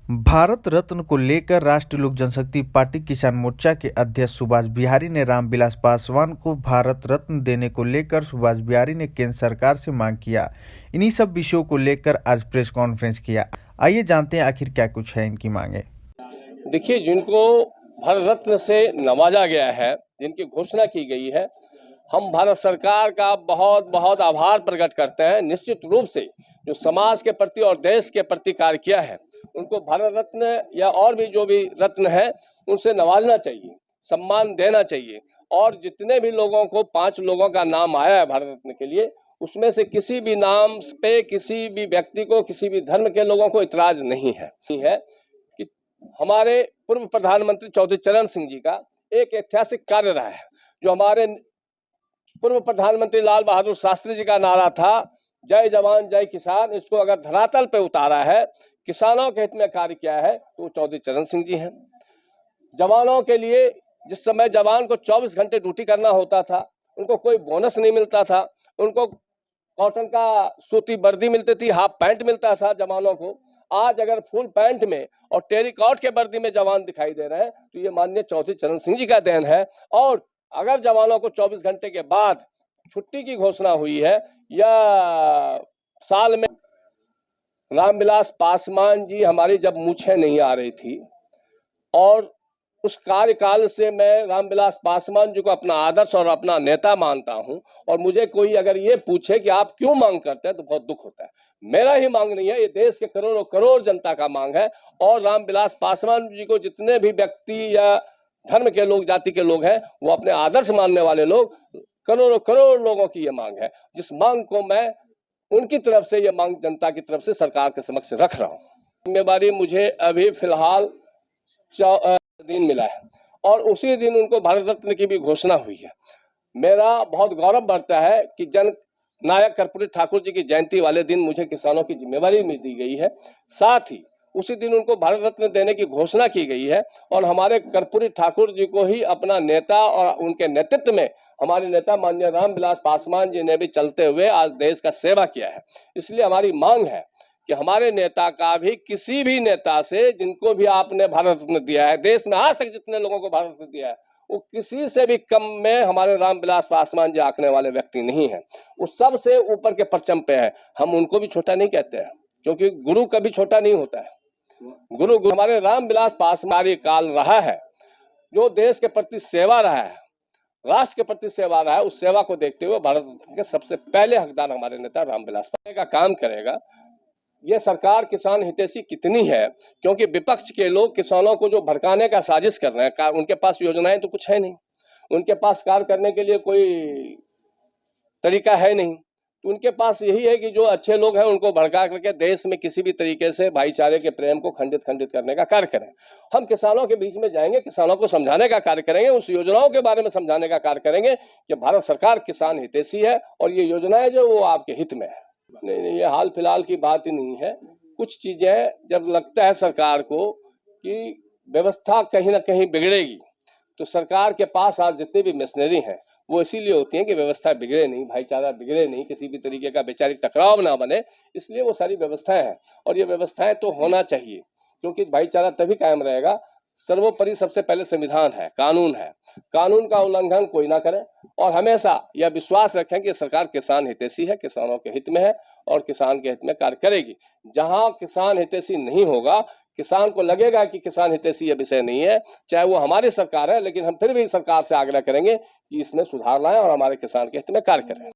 भारत रत्न को लेकर राष्ट्रीय लोक जनशक्ति पार्टी किसान मोर्चा के अध्यक्ष सुभाष बिहारी ने रामविलास पासवान को भारत रत्न देने को लेकर सुभाष बिहारी ने केंद्र सरकार से मांग किया। इन्हीं सब विषयों को लेकर आज प्रेस कॉन्फ्रेंस किया। आइए जानते हैं आखिर क्या कुछ है इनकी मांगे। देखिए, जिनको भारत रत्न से नवाजा गया है, जिनकी घोषणा की गई है, हम भारत सरकार का बहुत बहुत आभार प्रकट करते हैं। निश्चित रूप से जो समाज के प्रति और देश के प्रति कार्य किया है, उनको भारत रत्न या और भी जो भी रत्न है उनसे नवाजना चाहिए, सम्मान देना चाहिए। और जितने भी लोगों को 5 लोगों का नाम आया है भारत रत्न के लिए, उसमें से किसी भी नाम पे किसी भी व्यक्ति को, किसी भी धर्म के लोगों को इतराज नहीं है कि हमारे पूर्व प्रधानमंत्री चौधरी चरण सिंह जी का एक ऐतिहासिक कार्य रहा है। जो हमारे पूर्व प्रधानमंत्री लाल बहादुर शास्त्री जी का नारा था, जय जवान जय किसान, इसको अगर धरातल पे उतारा है, किसानों के हित में कार्य किया है, तो वो चौधरी चरण सिंह जी हैं। जवानों के लिए, जिस समय जवान को 24 घंटे ड्यूटी करना होता था, उनको कोई बोनस नहीं मिलता था, उनको कॉटन का सूती वर्दी मिलती थी, हाफ पैंट मिलता था जवानों को। आज अगर फुल पैंट में और टेरिकॉट के वर्दी में जवान दिखाई दे रहे हैं, तो ये माननीय चौधरी चरण सिंह जी का देन है। और अगर जवानों को 24 घंटे के बाद छुट्टी की घोषणा हुई है, या साल में रामविलास पासवान जी हमारी जब मूछें नहीं आ रही थी, और उस कार्यकाल से मैं रामविलास पासवान जी को अपना आदर्श और अपना नेता मानता हूं। और मुझे कोई अगर ये पूछे कि आप क्यों मांग करते हैं, तो बहुत दुख होता है। मेरा ही मांग नहीं है, ये देश के करोड़ों करोड़ जनता का मांग है। और रामविलास पासवान जी को जितने भी व्यक्ति या धर्म के लोग, जाति के लोग हैं, वो अपने आदर्श मानने वाले लोग, करोड़ों करोड़ लोगों की ये मांग है, जिस मांग को मैं उनकी तरफ से, ये मांग जनता की तरफ से सरकार के समक्ष रख रहा हूँ। जिम्मेवारी मुझे अभी फिलहाल दिन मिला है, और उसी दिन उनको भारत रत्न की भी घोषणा हुई है। मेरा बहुत गौरव बढ़ता है कि जन नायक कर्पूरी ठाकुर जी की जयंती वाले दिन मुझे किसानों की जिम्मेवारी में दी गई है। साथ ही उसी दिन उनको भारत रत्न देने की घोषणा की गई है। और हमारे कर्पूरी ठाकुर जी को ही अपना नेता, और उनके नेतृत्व में हमारे नेता माननीय रामविलास पासवान जी ने भी चलते हुए आज देश का सेवा किया है। इसलिए हमारी मांग है कि हमारे नेता का भी, किसी भी नेता से, जिनको भी आपने भारत रत्न दिया है, देश में आज तक जितने लोगों को भारत रत्न दिया है, वो किसी से भी कम में हमारे रामविलास पासवान जी आंकने वाले व्यक्ति नहीं है। वो सबसे ऊपर के परचम पे है। हम उनको भी छोटा नहीं कहते हैं, क्योंकि गुरु कभी छोटा नहीं होता है। गुरु हमारे रामविलास पासवान काल रहा है, जो देश के प्रति सेवा रहा है, राष्ट्र के प्रति सेवा रहा है। उस सेवा को देखते हुए भारत रत्न के सबसे पहले हकदार हमारे नेता रामविलास पासवान का काम करेगा। ये सरकार किसान हितैषी कितनी है, क्योंकि विपक्ष के लोग किसानों को जो भड़काने का साजिश कर रहे हैं, उनके पास योजनाएं तो कुछ है नहीं, उनके पास कार्य करने के लिए कोई तरीका है नहीं। तो उनके पास यही है कि जो अच्छे लोग हैं उनको भड़का करके देश में किसी भी तरीके से भाईचारे के प्रेम को खंडित करने का कार्य करें। हम किसानों के बीच में जाएंगे, किसानों को समझाने का कार्य करेंगे, उस योजनाओं के बारे में समझाने का कार्य करेंगे कि भारत सरकार किसान हितैषी है, और ये योजनाएं जो वो आपके हित में है। नहीं, ये हाल फिलहाल की बात ही नहीं है। कुछ चीजें जब लगता है सरकार को कि व्यवस्था कहीं ना कहीं बिगड़ेगी, तो सरकार के पास आज जितनी भी मशीनरी हैं, वो इसीलिए होती हैं कि व्यवस्था बिगड़े नहीं, भाईचारा बिगड़े नहीं, किसी भी तरीके का वैचारिक टकराव ना बने। इसलिए वो सारी व्यवस्थाएं हैं, और ये व्यवस्थाएं तो होना चाहिए, क्योंकि भाईचारा तभी कायम रहेगा। सर्वोपरि सबसे पहले संविधान है, कानून है, कानून का उल्लंघन कोई ना करे। और हमेशा यह विश्वास रखें कि सरकार किसान हितैषी है, किसानों के हित में है, और किसान के हित में कार्य करेगी। जहां किसान हितैषी नहीं होगा, किसान को लगेगा कि किसान हितैषी यह विषय नहीं है, चाहे वो हमारी सरकार है, लेकिन हम फिर भी सरकार से आग्रह करेंगे कि इसमें सुधार लाएं और हमारे किसान के हित में कार्य करें।